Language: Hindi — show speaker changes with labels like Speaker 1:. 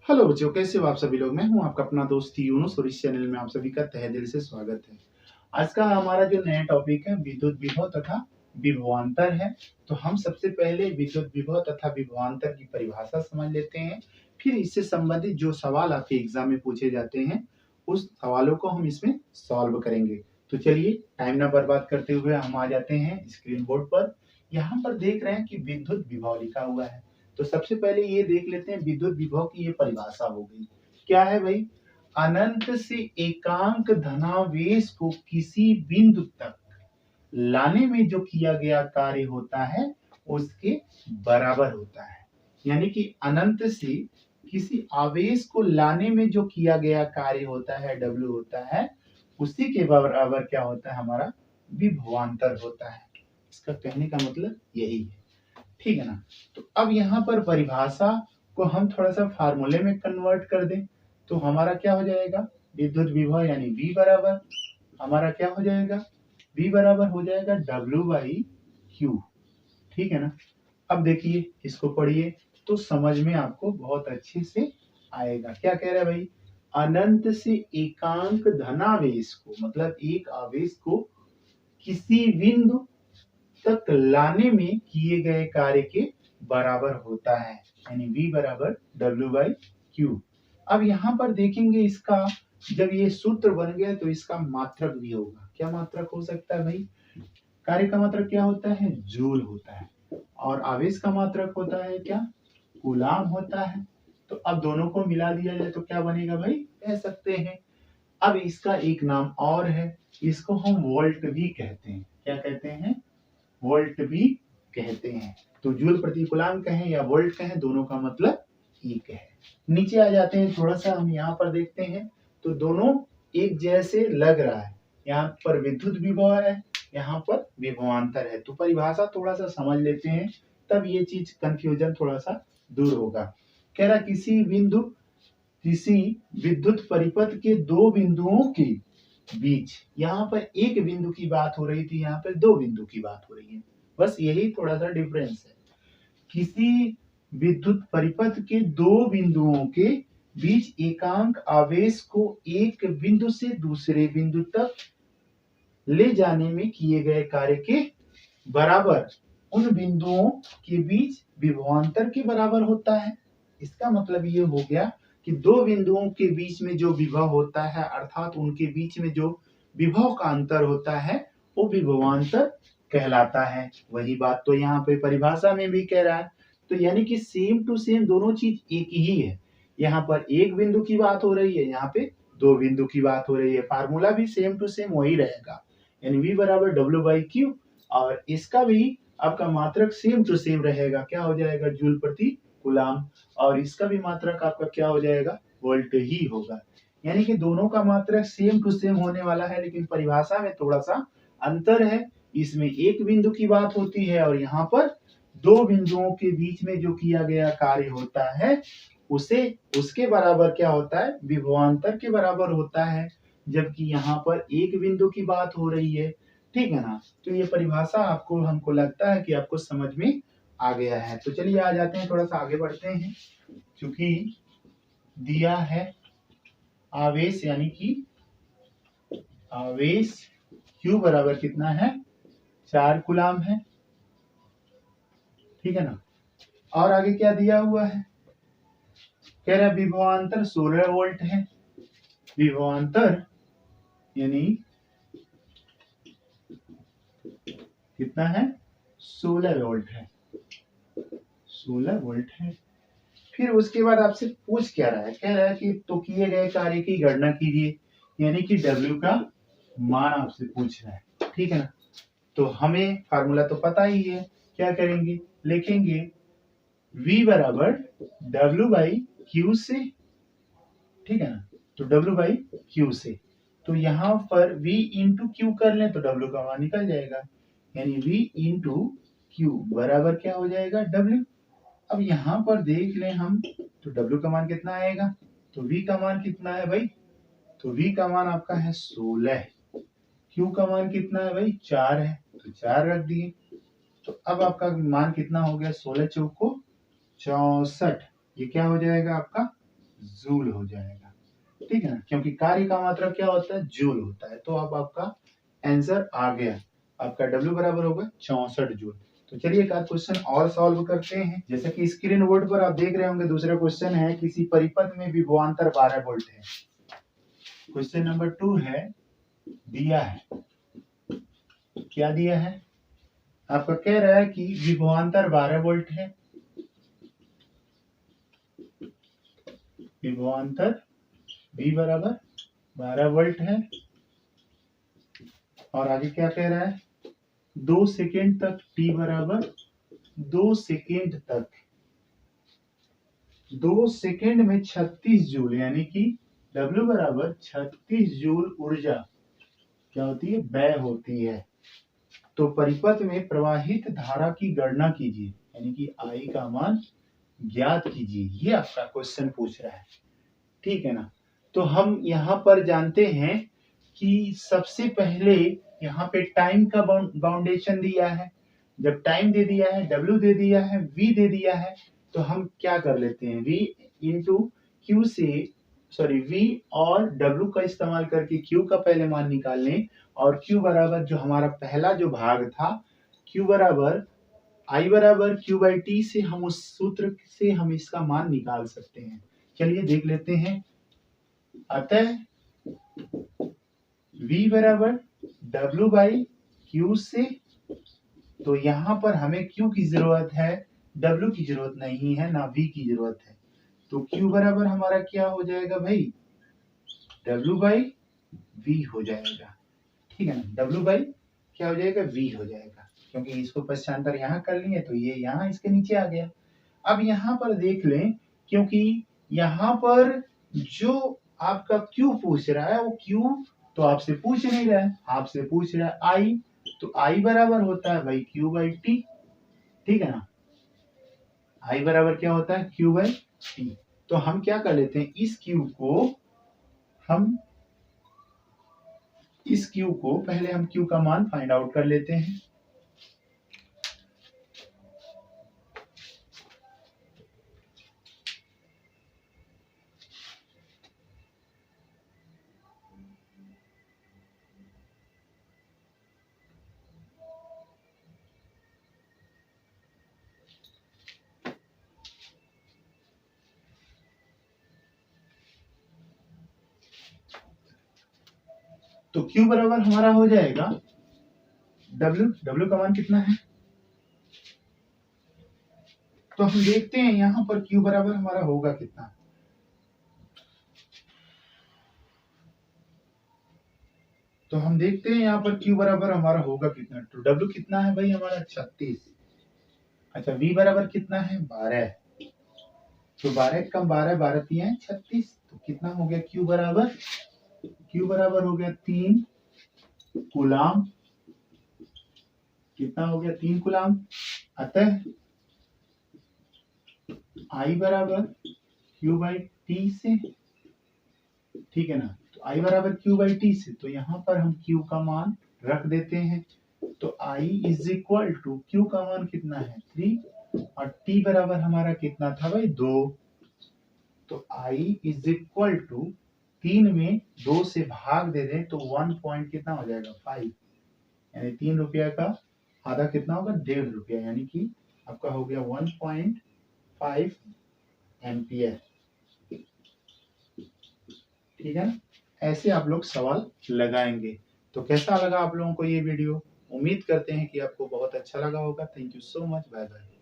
Speaker 1: हेलो बच्चों, कैसे हो आप सभी लोग। मैं हूं आपका अपना दोस्त यूनुस और इस चैनल में आप सभी का तहे दिल से स्वागत है। आज का हमारा जो नया टॉपिक है विद्युत विभव तथा विभवांतर है। तो हम सबसे पहले विद्युत विभव तथा विभवांतर की परिभाषा समझ लेते हैं, फिर इससे संबंधित जो सवाल आपके एग्जाम में पूछे जाते हैं उस सवालों को हम इसमें सॉल्व करेंगे। तो चलिए टाइम ना बर्बाद करते हुए हम आ जाते हैं स्क्रीन बोर्ड पर। यहाँ पर देख रहे हैं कि विद्युत विभव लिखा हुआ है। तो सबसे पहले ये देख लेते हैं विद्युत विभव की ये परिभाषा हो गई। क्या है भाई? अनंत से एकांक धनावेश को किसी बिंदु तक लाने में जो किया गया कार्य होता है उसके बराबर होता है। यानी कि अनंत से किसी आवेश को लाने में जो किया गया कार्य होता है W होता है, उसी के बराबर क्या होता है? हमारा विभवांतर होता है। इसका कहने का मतलब यही है, ठीक है ना। तो अब यहाँ पर परिभाषा को हम थोड़ा सा फार्मूले में कन्वर्ट कर दें तो हमारा क्या हो जाएगा? विद्युत विभव यानी V बराबर हमारा क्या हो जाएगा? V बराबर हो जाएगा W/Q, ठीक है ना। अब देखिए इसको पढ़िए तो समझ में आपको बहुत अच्छे से आएगा। क्या कह रहा है भाई? अनंत से एकांक धनावेश को, मतलब एक आवेश को किसी बिंदु तक लाने में किए गए कार्य के बराबर होता है, यानी V बराबर W/Q। अब यहाँ पर देखेंगे इसका जब ये सूत्र बन गया तो इसका मात्रक भी होगा। क्या मात्रक हो सकता है भाई? कार्य का मात्रक क्या होता है? जूल होता है। और आवेश का मात्रक होता है क्या? कूलाम होता है। तो अब दोनों को मिला दिया जाए तो क्या बनेगा भाई? कह सकते हैं। अब इसका एक नाम और है, इसको हम वोल्ट भी कहते हैं। क्या कहते हैं? वोल्ट भी कहते हैं। तो जूल प्रति कूलाम कहें या वोल्ट कहें, दोनों का मतलब एक है। नीचे आ जाते हैं, थोड़ा सा हम यहाँ पर देखते हैं तो दोनों एक जैसे लग रहा है। यहाँ पर विद्युत विभव है, यहाँ पर विभवांतर है। तो परिभाषा थोड़ा सा समझ लेते हैं, तब ये चीज कंफ्यूजन थोड़ा सा दूर होगा। कह रहा किसी विद्युत परिपथ के दो बिंदुओं के बीच, यहाँ पर एक बिंदु की बात हो रही थी, यहाँ पर दो बिंदु की बात हो रही है। बस यही थोड़ा सा डिफरेंस है। किसी विद्युत परिपथ के दो बिंदुओं के बीच एकांक आवेश को एक बिंदु से दूसरे बिंदु तक ले जाने में किए गए कार्य के बराबर उन बिंदुओं के बीच विभवांतर के बराबर होता है। इसका मतलब ये हो गया कि दो बिंदुओं के बीच में जो विभव होता है, अर्थात उनके बीच में जो विभव का अंतर होता है, वो विभवांतर कहलाता है। वही बात तो यहाँ पे परिभाषा में भी कह रहा है। तो यानी कि सेम टू सेम दोनों चीज एक ही है। यहाँ पर एक बिंदु की बात हो रही है, यहाँ पे दो बिंदु की बात हो रही है। फार्मूला भी सेम टू सेम वही रहेगा, यानी V बराबर W/Q। और इसका भी आपका मात्रक सेम टू सेम रहेगा। क्या हो जाएगा? जूल प्रति कूलाम। और इसका भी मात्रक आपका क्या हो जाएगा? वोल्ट ही होगा। यानी कि दोनों का मात्रक सेम टू सेम होने वाला है, लेकिन परिभाषा में थोड़ा सा अंतर है। इसमें एक बिंदु की बात होती है और यहाँ पर दो बिंदुओं के बीच में जो किया गया कार्य होता है उसे उसके बराबर क्या होता है? विभवांतर के बराबर होता है। जबकि यहाँ पर एक बिंदु की बात हो रही है, ठीक है ना। तो ये परिभाषा आपको, हमको लगता है कि आपको समझ में आ गया है। तो चलिए आ जाते हैं, थोड़ा सा आगे बढ़ते हैं। क्योंकि दिया है आवेश, यानी कि आवेश Q बराबर कितना है? 4 कूलाम है, ठीक है ना। और आगे क्या दिया हुआ है? कह रहा है विभवांतर 16 वोल्ट है। विभवांतर यानी कितना है? 16 वोल्ट है। 16 वोल्ट है। फिर उसके बाद आपसे पूछ क्या रहा है? कह रहा है कि तो किए गए कार्य की गणना कीजिए, यानी कि W का मान आपसे पूछ रहा है, ठीक है ना। तो हमें फार्मूला तो पता ही है। क्या करेंगे? लिखेंगे V बराबर W/Q से, ठीक है ना। तो W/Q से, तो यहाँ पर V इंटू Q कर लें तो W का मान निकल जाएगा, यानी V इंटू Q बराबर क्या हो जाएगा? W। अब यहाँ पर देख लें हम तो W का मान कितना आएगा? तो V का मान कितना है भाई? तो V का मान आपका है 16। Q का मान कितना है भाई? 4 है, तो 4 रख दिए। तो अब आपका मान कितना हो गया? 16 चौको 64। ये क्या हो जाएगा आपका? जूल हो जाएगा। ठीक है ना, क्योंकि कार्य का मात्रक क्या होता है, जूल होता है। तो अब आपका आंसर आ गया, आपका W बराबर होगा 64 जूल। तो चलिए एक आध क्वेश्चन और सॉल्व करते हैं। जैसे कि स्क्रीन बोर्ड पर आप देख रहे होंगे, दूसरा क्वेश्चन है, किसी परिपथ में विभवांतर 12 वोल्ट है। क्वेश्चन नंबर 2 है, दिया है, क्या दिया है, आपका कह रहा है कि विभवांतर 12 वोल्ट है, विभवांतर V बराबर 12 वोल्ट है, और आगे क्या कह रहा है, 2 सेकेंड तक, T बराबर 2 सेकेंड तक, 2 सेकेंड में 36 जूल, यानी कि W बराबर 36 जूल ऊर्जा क्या होती है, व्यय होती है। तो परिपथ में प्रवाहित धारा की गणना कीजिए, यानी कि I का मान ज्ञात कीजिए, ये आपका क्वेश्चन पूछ रहा है। ठीक है ना, तो हम यहाँ पर जानते हैं कि सबसे पहले यहाँ पे टाइम का बाउंडेशन दिया है। जब टाइम दे दिया है, W दे दिया है, V दे दिया है, तो हम क्या कर लेते हैं, V इंटू Q से, सॉरी V और W का इस्तेमाल करके Q का पहले मान निकाल लें, और Q बराबर जो हमारा पहला जो भाग था, Q बराबर I बराबर Q बाई T से हम उस सूत्र से हम इसका मान निकाल सकते हैं। चलिए देख लेते हैं। अतः V बराबर W बाई Q से, तो यहाँ पर हमें Q की जरूरत है, W की जरूरत नहीं है, ना V की जरूरत है। तो Q बराबर हमारा क्या हो जाएगा भाई, W बाई V हो जाएगा। ठीक है ना, W बाई क्या हो जाएगा, V हो जाएगा, क्योंकि इसको पश्चांतर यहाँ कर लिए तो ये यहाँ इसके नीचे आ गया। अब यहाँ पर देख लें, क्योंकि यहाँ पर जो आपका Q पूछ रहा है, वो Q तो आपसे पूछ नहीं रहा है, आपसे पूछ रहा है I, तो I बराबर होता है भाई Q बाई T। ठीक है ना, I बराबर क्या होता है, Q बाई T। तो हम क्या कर लेते हैं, इस Q को पहले हम Q का मान फाइंड आउट कर लेते हैं। तो Q बराबर हमारा हो जाएगा W का मान कितना है, तो हम देखते हैं यहाँ पर Q बराबर हमारा होगा कितना। तो हम देखते हैं यहाँ पर Q बराबर हमारा होगा कितना। तो W कितना है भाई हमारा 36। अच्छा, V बराबर कितना है 12। तो 12 कम 12, 12 3 36, तो कितना हो गया Q बराबर हो गया 3 कूलाम। कितना हो गया 3 कूलाम। अतः I बराबर Q बाई T से, ठीक है ना, तो I बराबर Q बाई T से, तो यहाँ पर हम Q का मान रख देते हैं। तो I is equal to, Q का मान कितना है 3, और T बराबर हमारा कितना था भाई 2। तो I इज इक्वल टू 3 में 2 से भाग दे दें तो 1 पॉइंट कितना हो जाएगा 5, यानी 3 रुपया का आधा कितना होगा 1.5 रुपया, यानी कि आपका हो गया 1.5 एम्पियर। ठीक है, ऐसे आप लोग सवाल लगाएंगे। तो कैसा लगा आप लोगों को ये वीडियो, उम्मीद करते हैं कि आपको बहुत अच्छा लगा होगा। Thank you so much, bye bye.